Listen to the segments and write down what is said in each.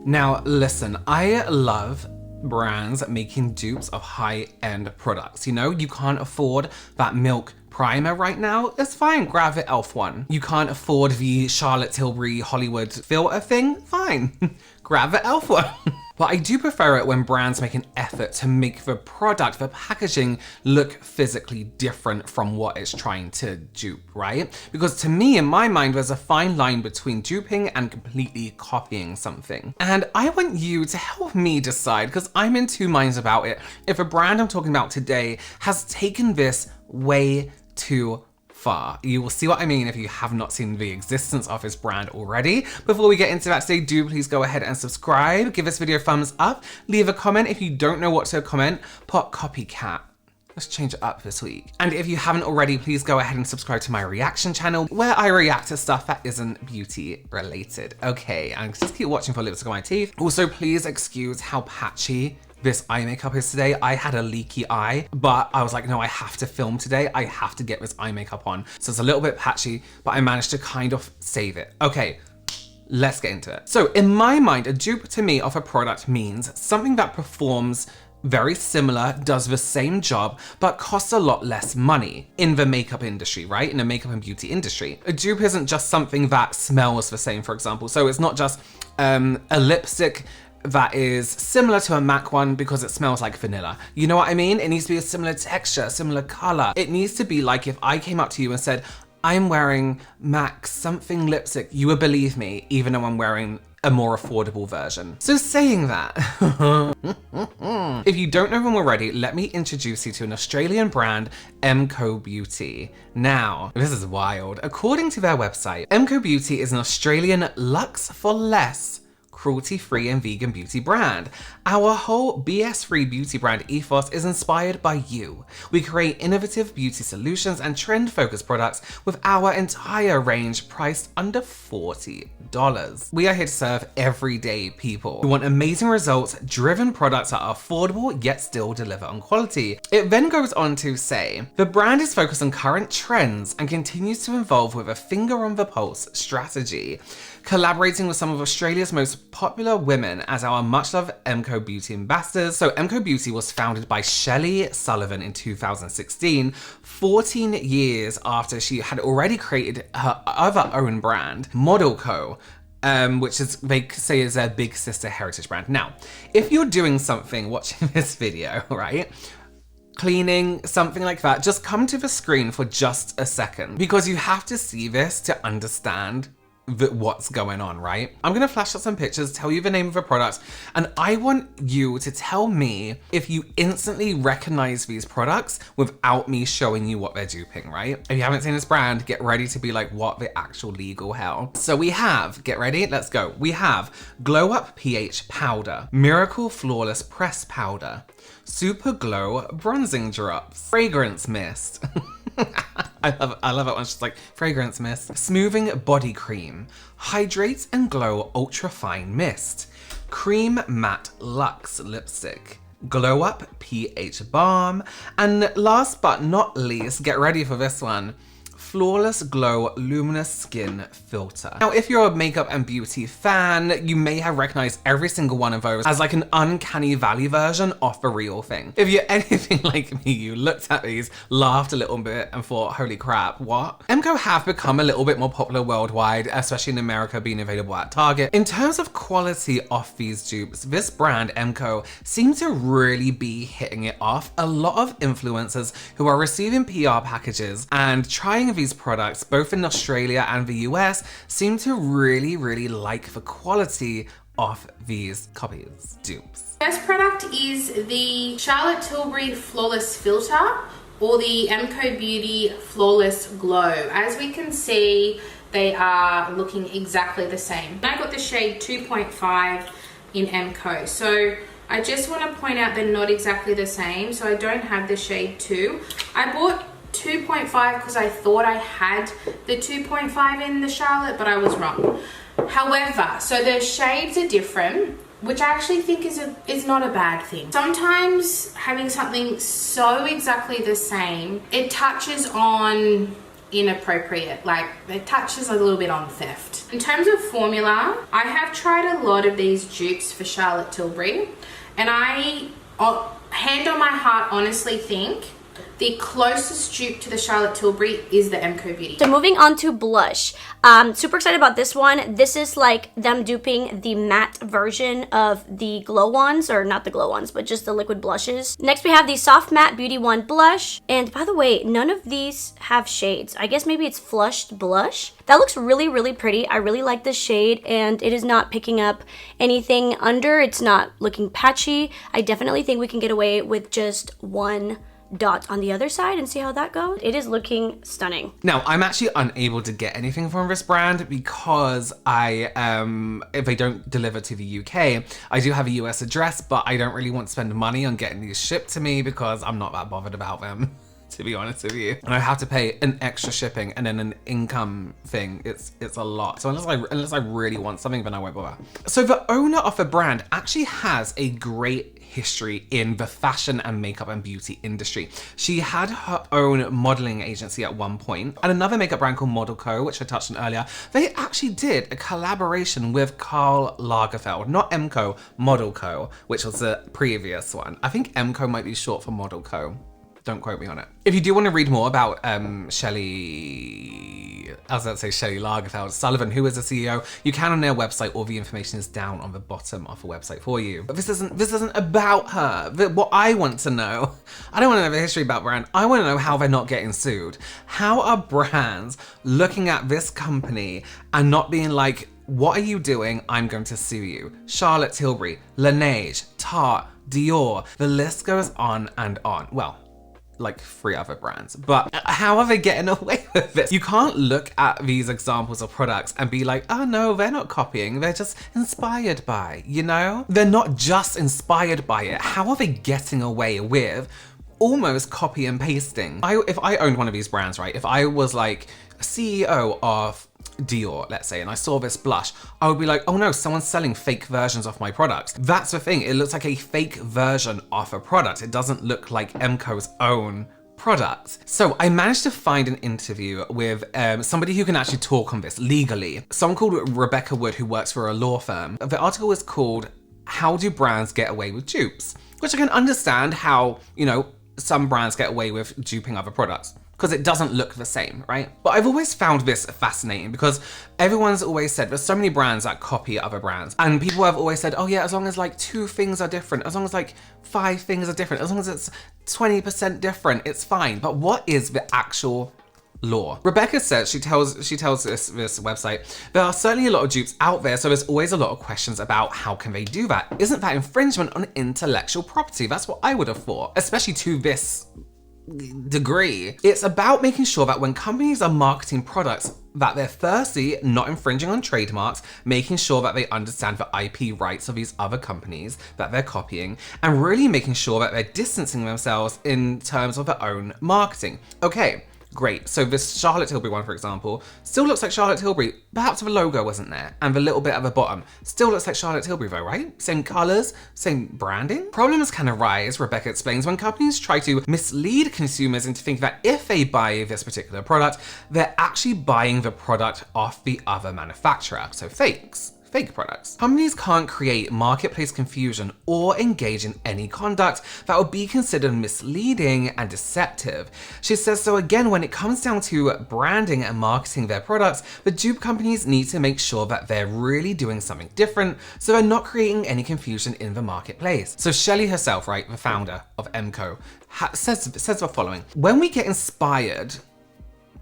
Now, listen, I love brands making dupes of high-end products. You know, you can't afford that Milk primer right now, it's fine, grab the e.l.f. one. You can't afford the Charlotte Tilbury Hollywood filter thing, fine, grab the e.l.f. one. But I do prefer it when brands make an effort to make the product, the packaging, look physically different from what it's trying to dupe, right? Because to me, in my mind, there's a fine line between duping and completely copying something. And I want you to help me decide, because I'm in two minds about it, if a brand I'm talking about today has taken this way too far. You will see what I mean if you have not seen the existence of this brand already. Before we get into that today, do please go ahead and subscribe, give this video a thumbs up, leave a comment. If you don't know what to comment, put copycat. Let's change it up this week. And if you haven't already, please go ahead and subscribe to my reaction channel where I react to stuff that isn't beauty related. Okay, and just keep watching for lipstick on my teeth. Also, please excuse how patchy this eye makeup is today. I had a leaky eye, but I was like, no, I have to film today. I have to get this eye makeup on. So it's a little bit patchy, but I managed to kind of save it. Okay, let's get into it. So in my mind, a dupe to me of a product means something that performs very similar, does the same job, but costs a lot less money in the makeup industry, right? In the makeup and beauty industry. A dupe isn't just something that smells the same, for example. So it's not just a lipstick that is similar to a MAC one because it smells like vanilla. You know what I mean? It needs to be a similar texture, similar color. It needs to be like if I came up to you and said, I'm wearing MAC something lipstick, you would believe me, even though I'm wearing a more affordable version. So saying that, if you don't know them already, let me introduce you to an Australian brand, Emco Beauty. Now, this is wild. According to their website, Emco Beauty is an Australian luxe for less, cruelty-free and vegan beauty brand. Our whole BS-free beauty brand ethos is inspired by you. We create innovative beauty solutions and trend-focused products with our entire range priced under $40. We are here to serve everyday people who want amazing results, driven products that are affordable yet still deliver on quality. It then goes on to say, the brand is focused on current trends and continues to evolve with a finger on the pulse strategy, collaborating with some of Australia's most popular women as our much-loved Emco Beauty ambassadors. So Emco Beauty was founded by Shelley Sullivan in 2016, 14 years after she had already created her other own brand, Model Co., which is, they say, is their big sister heritage brand. Now, if you're doing something watching this video, right, cleaning, something like that, just come to the screen for just a second, because you have to see this to understand what's going on, right? I'm gonna flash up some pictures, tell you the name of the product, and I want you to tell me if you instantly recognize these products without me showing you what they're duping, right? If you haven't seen this brand, get ready to be like, what the actual legal hell? So we have, get ready, let's go. We have Glow Up PH Powder, Miracle Flawless Press Powder, Super Glow Bronzing Drops, Fragrance Mist, I love it when she's like, fragrance mist. Smoothing body cream. Hydrates and glow ultra fine mist. Cream matte luxe lipstick. Glow Up PH balm. And last but not least, get ready for this one, Flawless Glow Luminous Skin Filter. Now, if you're a makeup and beauty fan, you may have recognized every single one of those as like an uncanny valley version of the real thing. If you're anything like me, you looked at these, laughed a little bit and thought, holy crap, what? Emco have become a little bit more popular worldwide, especially in America, being available at Target. In terms of quality of these dupes, this brand, Emco, seems to really be hitting it off. A lot of influencers who are receiving PR packages and trying these products, both in Australia and the US, seem to really like the quality of these copies, dupes. First product is the Charlotte Tilbury Flawless Filter, or the Emco Beauty Flawless Glow. As we can see, they are looking exactly the same. I got the shade 2.5 in Emco. So I just want to point out they're not exactly the same. So I don't have the shade 2. I bought 2.5 because I thought I had the 2.5 in the Charlotte, but I was wrong. However, so the shades are different, which I actually think is not a bad thing. Sometimes having something so exactly the same, it touches on inappropriate, like it touches a little bit on theft. In terms of formula, I have tried a lot of these dupes for Charlotte Tilbury, and I, hand on my heart, honestly think the closest dupe to the Charlotte Tilbury is the MCO Beauty. So moving on to blush. Super excited about this one. This is like them duping the matte version of the glow ones, or not the glow ones, but just the liquid blushes. Next we have the Soft Matte Beauty One blush. And by the way, none of these have shades. I guess maybe it's flushed blush. That looks really, really pretty. I really like this shade, and it is not picking up anything under. It's not looking patchy. I definitely think we can get away with just one dot on the other side and see how that goes. It is looking stunning. Now, I'm actually unable to get anything from this brand because if they don't deliver to the UK, I do have a US address, but I don't really want to spend money on getting these shipped to me because I'm not that bothered about them, to be honest with you. And I have to pay an extra shipping and then an income thing. It's a lot. So unless I really want something, then I won't bother. So the owner of the brand actually has a great history in the fashion and makeup and beauty industry. She had her own modeling agency at one point, and another makeup brand called Model Co, which I touched on earlier. They actually did a collaboration with Karl Lagerfeld, not MCO, Model Co, which was the previous one. I think MCO might be short for Model Co. Don't quote me on it. If you do want to read more about Shelley Lagerfeld Sullivan, who is the CEO, you can on their website. All the information is down on the bottom of the website for you. But this isn't about her. What I want to know, I don't want to know the history about brand. I want to know how they're not getting sued. How are brands looking at this company and not being like, what are you doing? I'm going to sue you. Charlotte Tilbury, Laneige, Tarte, Dior, the list goes on and on. Well, like 3 other brands, but how are they getting away with this? You can't look at these examples of products and be like, oh no, they're not copying, they're just inspired by, you know? They're not just inspired by it. How are they getting away with almost copy and pasting? If I owned one of these brands, right? If I was like CEO of Dior, let's say, and I saw this blush, I would be like, oh no, someone's selling fake versions of my products. That's the thing, it looks like a fake version of a product. It doesn't look like MCO's own product. So I managed to find an interview with somebody who can actually talk on this legally. Someone called Rebecca Wood, who works for a law firm. The article is called, How Do Brands Get Away with Dupes? Which I can understand how, you know, some brands get away with duping other products, because it doesn't look the same, right? But I've always found this fascinating because everyone's always said there's so many brands that copy other brands, and people have always said, oh yeah, as long as like 2 things are different, as long as like 5 things are different, as long as it's 20% different, it's fine. But what is the actual law? Rebecca says, she tells this website, there are certainly a lot of dupes out there, so there's always a lot of questions about how can they do that? Isn't that infringement on intellectual property? That's what I would have thought, especially to this degree. It's about making sure that when companies are marketing products, that they're firstly not infringing on trademarks, making sure that they understand the IP rights of these other companies that they're copying, and really making sure that they're distancing themselves in terms of their own marketing. Okay, great. So this Charlotte Tilbury one, for example, still looks like Charlotte Tilbury. Perhaps the logo wasn't there, and the little bit at the bottom still looks like Charlotte Tilbury though, right? Same colors, same branding. Problems can arise, Rebecca explains, when companies try to mislead consumers into thinking that if they buy this particular product, they're actually buying the product off the other manufacturer. So fake products. Companies can't create marketplace confusion or engage in any conduct that would be considered misleading and deceptive. She says, so again, when it comes down to branding and marketing their products, the dupe companies need to make sure that they're really doing something different, so they're not creating any confusion in the marketplace. So Shelley herself, right, the founder of MCO, says the following: when we get inspired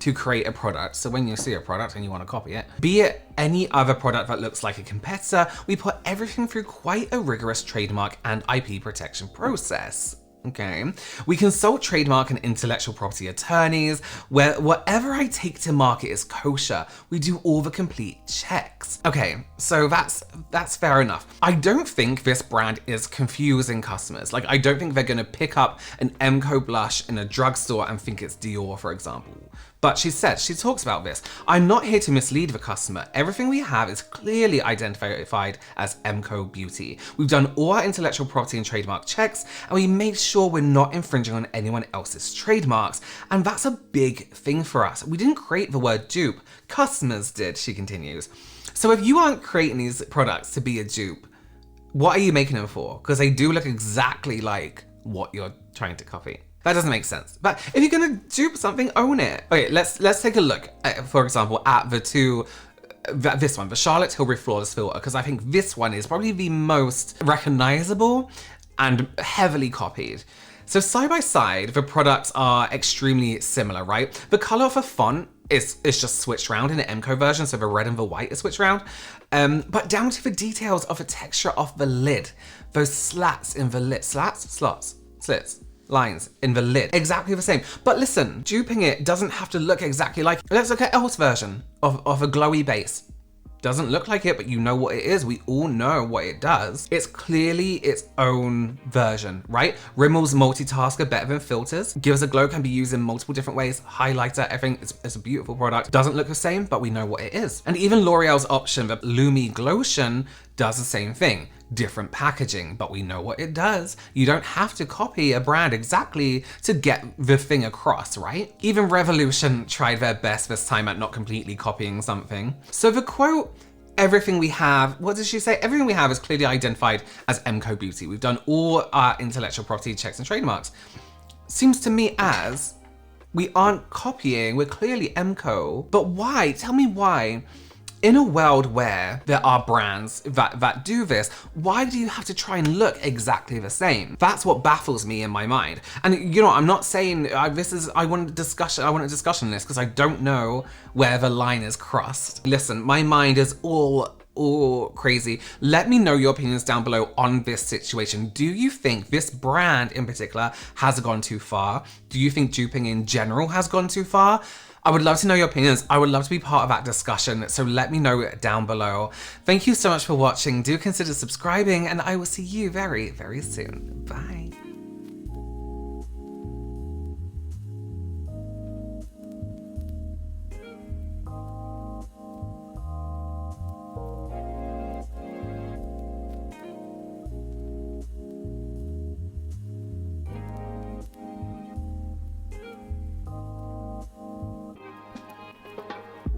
to create a product, so when you see a product and you want to copy it, be it any other product that looks like a competitor, we put everything through quite a rigorous trademark and IP protection process. Okay, we consult trademark and intellectual property attorneys, where whatever I take to market is kosher. We do all the complete checks. Okay, so that's fair enough. I don't think this brand is confusing customers. Like, I don't think they're gonna pick up an MCO blush in a drugstore and think it's Dior, for example. But she talks about this. I'm not here to mislead the customer. Everything we have is clearly identified as Emco Beauty. We've done all our intellectual property and trademark checks, and we made sure we're not infringing on anyone else's trademarks. And that's a big thing for us. We didn't create the word dupe. Customers did, she continues. So if you aren't creating these products to be a dupe, what are you making them for? Because they do look exactly like what you're trying to copy. That doesn't make sense. But if you're gonna dupe something, own it. Okay, let's take a look, for example, at this one, the Charlotte Tilbury Flawless Filter, because I think this one is probably the most recognizable and heavily copied. So side by side, the products are extremely similar, right? The color of the font is just switched around in the Emco version, so the red and the white is switched around. But down to the details of the texture of the lid, those slats in the lid, slits, lines in the lid, exactly the same. But listen, duping it doesn't have to look exactly like it. Let's look at Elle's version of a glowy base. Doesn't look like it, but you know what it is. We all know what it does. It's clearly its own version, right? Rimmel's multitasker, better than filters. Gives a glow, can be used in multiple different ways. Highlighter, everything. It's a beautiful product. Doesn't look the same, but we know what it is. And even L'Oreal's option, the Lumi Glotion, does the same thing. Different packaging, but we know what it does. You don't have to copy a brand exactly to get the thing across, right? Even Revolution tried their best this time at not completely copying something. So the quote, everything we have, what did she say? Everything we have is clearly identified as Emco Beauty. We've done all our intellectual property checks and trademarks. Seems to me as we aren't copying, we're clearly Emco. But why? Tell me why. In a world where there are brands that do this, why do you have to try and look exactly the same? That's what baffles me in my mind. And you know, I'm not saying I want a discussion on this because I don't know where the line is crossed. Listen, my mind is all crazy. Let me know your opinions down below on this situation. Do you think this brand in particular has gone too far? Do you think duping in general has gone too far? I would love to know your opinions. I would love to be part of that discussion, so let me know down below. Thank you so much for watching. Do consider subscribing, and I will see you very, very soon. Bye.